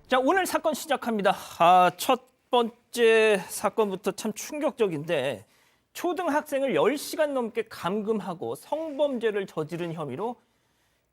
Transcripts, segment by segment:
자, 오늘 사건 시작합니다. 첫 번째 사건부터 참 충격적인데 초등학생을 10시간 넘게 감금하고 성범죄를 저지른 혐의로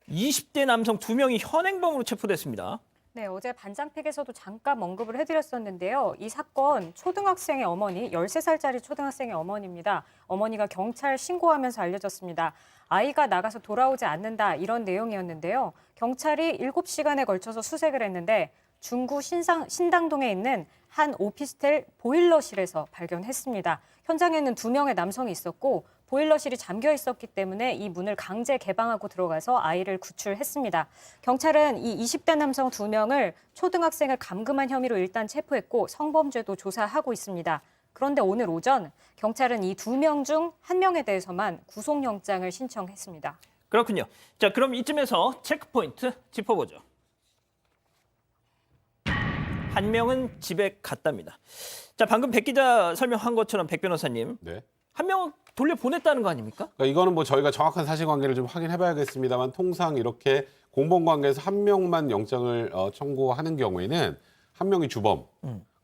20대 남성 2명이 현행범으로 체포됐습니다. 네, 어제 반장픽에서도 잠깐 언급을 해드렸었는데요. 이 사건 초등학생의 어머니, 13살짜리 초등학생의 어머니입니다. 어머니가 경찰 신고하면서 알려졌습니다. 아이가 나가서 돌아오지 않는다 이런 내용이었는데요. 경찰이 7시간에 걸쳐서 수색을 했는데 중구 신당동에 있는 한 오피스텔 보일러실에서 발견했습니다. 현장에는 2명의 남성이 있었고 보일러실이 잠겨 있었기 때문에 이 문을 강제 개방하고 들어가서 아이를 구출했습니다. 경찰은 이 20대 남성 2명을 초등학생을 감금한 혐의로 일단 체포했고 성범죄도 조사하고 있습니다. 그런데 오늘 오전 경찰은 이 2명 중 1명에 대해서만 구속영장을 신청했습니다. 그렇군요. 자, 그럼 이쯤에서 체크포인트 짚어보죠. 한 명은 집에 갔답니다. 자, 방금 백 기자 설명한 것처럼 백 변호사님, 네. 한 명은 돌려보냈다는 거 아닙니까? 그러니까 이거는 뭐 저희가 정확한 사실관계를 좀 확인해봐야겠습니다만 통상 이렇게 공범관계에서 한 명만 영장을 청구하는 경우에는 한 명이 주범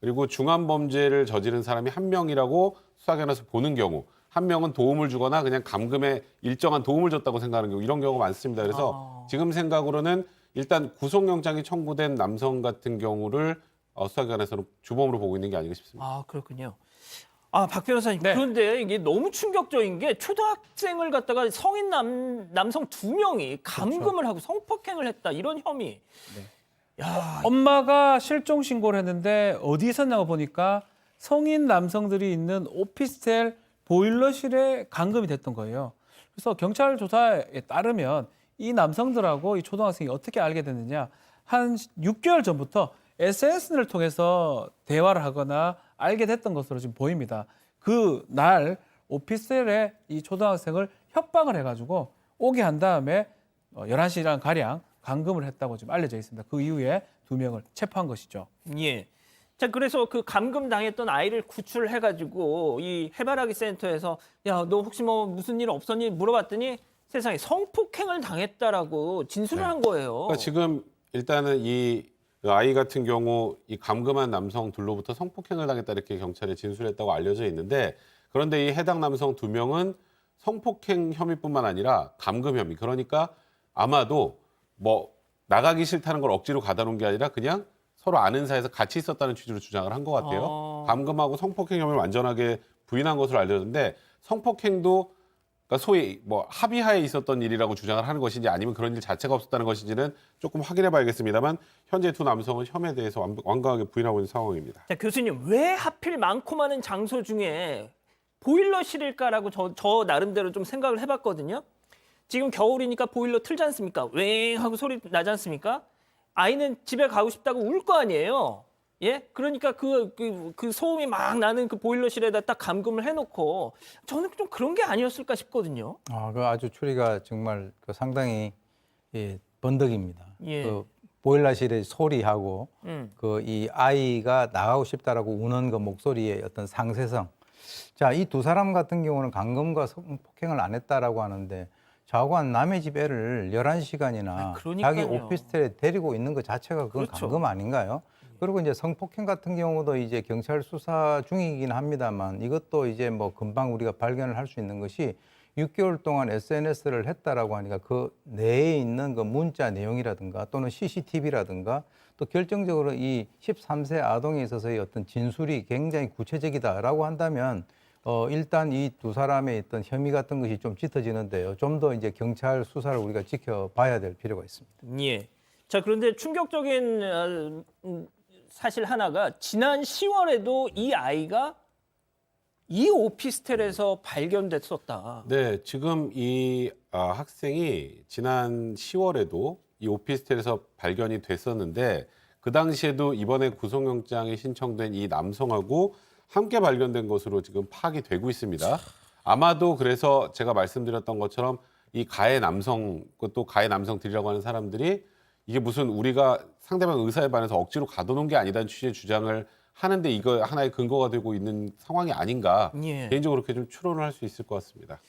그리고 중한 범죄를 저지른 사람이 한 명이라고 수사관에서 보는 경우 한 명은 도움을 주거나 그냥 감금에 일정한 도움을 줬다고 생각하는 경우 이런 경우가 많습니다. 그래서 지금 생각으로는 일단 구속영장이 청구된 남성 같은 경우를 수사기관에서는 주범으로 보고 있는 게 아닌가 싶습니다. 아, 그렇군요. 박 변호사님, 네. 그런데 이게 너무 충격적인 게 초등학생을 갖다가 성인 남성 2명이 감금을 하고 성폭행을 했다 이런 혐의. 야, 엄마가 실종 신고를 했는데 어디 있었냐고 보니까 성인 남성들이 있는 오피스텔 보일러실에 감금이 됐던 거예요. 그래서 경찰 조사에 따르면 이 남성들하고 이 초등학생이 어떻게 알게 됐느냐, 한 6개월 전부터 SNS를 통해서 대화를 하거나 알게 됐던 것으로 지금 보입니다. 그 날 오피스텔에 이 초등학생을 협박을 해가지고 오게 한 다음에 11시간 가량 감금을 했다고 지금 알려져 있습니다. 그 이후에 2명을 체포한 것이죠. 예. 자, 그래서 그 감금 당했던 아이를 구출해가지고 이 해바라기 센터에서 야, 너 혹시 뭐 무슨 일 없었니 물어봤더니 세상에 성폭행을 당했다라고 진술을 한 거예요. 그러니까 지금 일단은 이 아이 같은 경우 이 감금한 남성 둘로부터 성폭행을 당했다 이렇게 경찰에 진술했다고 알려져 있는데 그런데 이 해당 남성 2명은 성폭행 혐의뿐만 아니라 감금 혐의 그러니까 아마도 뭐 나가기 싫다는 걸 억지로 가다 놓은 게 아니라 그냥 서로 아는 사이에서 같이 있었다는 취지로 주장을 한 것 같아요. 감금하고 성폭행 혐의를 완전하게 부인한 것으로 알려졌는데 성폭행도 그러니까 소위 뭐 합의하에 있었던 일이라고 주장을 하는 것인지 아니면 그런 일 자체가 없었다는 것인지는 조금 확인해 봐야겠습니다만 현재 2 남성은 혐의에 대해서 완강하게 부인하고 있는 상황입니다. 자, 교수님, 왜 하필 많고 많은 장소 중에 보일러실일까라고 저 나름대로 좀 생각을 해봤거든요. 지금 겨울이니까 보일러 틀지 않습니까? 웽 하고 소리 나지 않습니까? 아이는 집에 가고 싶다고 울 거 아니에요. 예? 그러니까 그 소음이 막 나는 그 보일러실에다 딱 감금을 해놓고 저는 좀 그런 게 아니었을까 싶거든요. 그 아주 추리가 정말 상당히 번덕입니다. 예. 그 보일러실의 소리하고 그 이 아이가 나가고 싶다라고 우는 그 목소리의 어떤 상세성. 자, 이 2 사람 같은 경우는 감금과 성폭행을 안 했다라고 하는데 자고한 남의 집 애를 11시간이나 자기 오피스텔에 데리고 있는 것 자체가 그건 그렇죠. 감금 아닌가요? 그리고 이제 성폭행 같은 경우도 이제 경찰 수사 중이긴 합니다만 이것도 이제 뭐 금방 우리가 발견을 할 수 있는 것이 6개월 동안 SNS를 했다라고 하니까 그 내에 있는 그 문자 내용이라든가 또는 CCTV라든가 또 결정적으로 이 13세 아동에 있어서의 어떤 진술이 굉장히 구체적이다라고 한다면 일단 이 2 사람의 어떤 혐의 같은 것이 좀 짙어지는데요. 좀 더 이제 경찰 수사를 우리가 지켜봐야 될 필요가 있습니다. 예. 자, 그런데 충격적인 사실 하나가 지난 10월에도 이 아이가 이 오피스텔에서 발견됐었다. 네, 지금 이 학생이 지난 10월에도 이 오피스텔에서 발견이 됐었는데 그 당시에도 이번에 구속영장이 신청된 이 남성하고 함께 발견된 것으로 지금 파악이 되고 있습니다. 아마도 그래서 제가 말씀드렸던 것처럼 이 가해 남성, 또 가해 남성들이라고 하는 사람들이 이게 무슨 우리가 상대방 의사에 반해서 억지로 가둬놓은 게 아니다는 취지의 주장을 하는데 이거 하나의 근거가 되고 있는 상황이 아닌가 예. 개인적으로 그렇게 좀 추론을 할 수 있을 것 같습니다.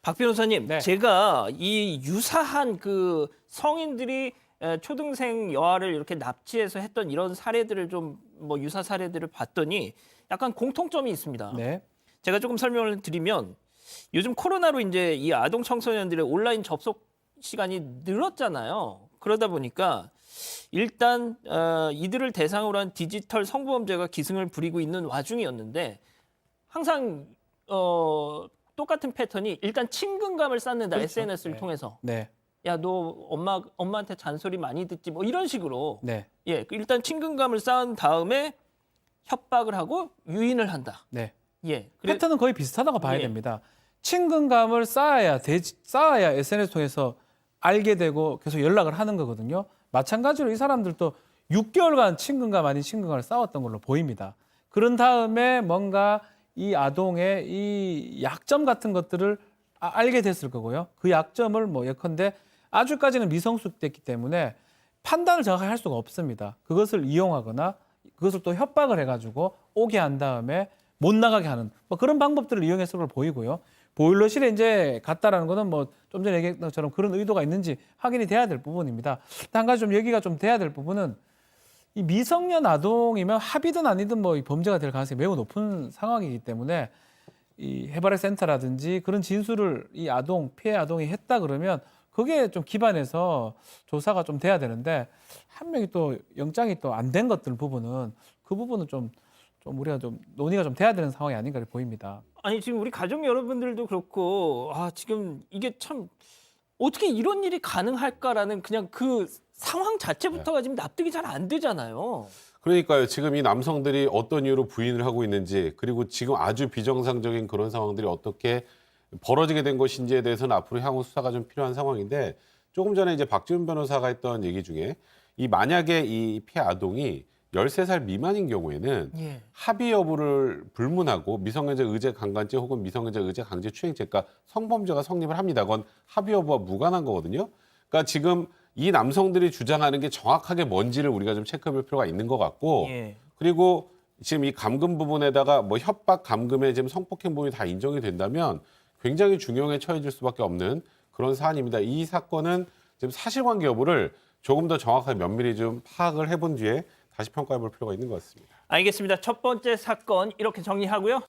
박 변호사님, 네. 제가 이 유사한 그 성인들이 초등생 여아를 이렇게 납치해서 했던 이런 사례들을 좀 뭐 유사 사례들을 봤더니 약간 공통점이 있습니다. 네. 제가 조금 설명을 드리면 요즘 코로나로 이제 이 아동 청소년들의 온라인 접속 시간이 늘었잖아요. 그러다 보니까 일단 이들을 대상으로 한 디지털 성범죄가 기승을 부리고 있는 와중이었는데 항상 똑같은 패턴이 일단 친근감을 쌓는다. 그렇죠. SNS를 네. 통해서. 네. 야, 너 엄마한테 잔소리 많이 듣지 뭐 이런 식으로. 네. 예, 일단 친근감을 쌓은 다음에 협박을 하고 유인을 한다. 네. 예. 패턴은 거의 비슷하다고 봐야 예. 됩니다. 친근감을 쌓아야 SNS 통해서 알게 되고 계속 연락을 하는 거거든요. 마찬가지로 이 사람들도 6개월간 친근감 아닌 친근감을 쌓았던 걸로 보입니다. 그런 다음에 뭔가 이 아동의 이 약점 같은 것들을 알게 됐을 거고요. 그 약점을 뭐 예컨대 아주까지는 미성숙됐기 때문에 판단을 정확하게 할 수가 없습니다. 그것을 이용하거나 그것을 또 협박을 해가지고 오게 한 다음에 못 나가게 하는 뭐 그런 방법들을 이용했을 걸 보이고요. 보일러실에 이제 갔다라는 거는 뭐 좀 전에 얘기했던 것처럼 그런 의도가 있는지 확인이 돼야 될 부분입니다. 한 가지 좀 얘기가 좀 돼야 될 부분은 이 미성년 아동이면 합의든 아니든 뭐 범죄가 될 가능성이 매우 높은 상황이기 때문에 이 해바라기 센터라든지 그런 진술을 이 아동 피해 아동이 했다 그러면 그게 좀 기반해서 조사가 좀 돼야 되는데 한 명이 또 영장이 또 안 된 것들 부분은 그 부분은 좀 우리가 좀 논의가 좀 돼야 되는 상황이 아닌가 보입니다. 아니 지금 우리 가족 여러분들도 그렇고 지금 이게 참 어떻게 이런 일이 가능할까라는 그냥 그 상황 자체부터가 지금 납득이 잘 안 되잖아요. 그러니까요. 지금 이 남성들이 어떤 이유로 부인을 하고 있는지 그리고 지금 아주 비정상적인 그런 상황들이 어떻게 벌어지게 된 것인지에 대해서는 앞으로 향후 수사가 좀 필요한 상황인데 조금 전에 이제 박지훈 변호사가 했던 얘기 중에 이 만약에 이 피해 아동이 13살 미만인 경우에는 예. 합의 여부를 불문하고 미성년자 의제 강간죄 혹은 미성년자 의제 강제 추행죄, 그러니까 성범죄가 성립을 합니다. 그건 합의 여부와 무관한 거거든요. 그러니까 지금 이 남성들이 주장하는 게 정확하게 뭔지를 우리가 좀 체크해볼 필요가 있는 것 같고, 예. 그리고 지금 이 감금 부분에다가 뭐 협박, 감금에 지금 성폭행 부분이 다 인정이 된다면 굉장히 중형에 처해질 수밖에 없는 그런 사안입니다. 이 사건은 지금 사실관계 여부를 조금 더 정확하게 면밀히 좀 파악을 해본 뒤에 다시 평가해볼 필요가 있는 것 같습니다. 알겠습니다. 첫 번째 사건 이렇게 정리하고요.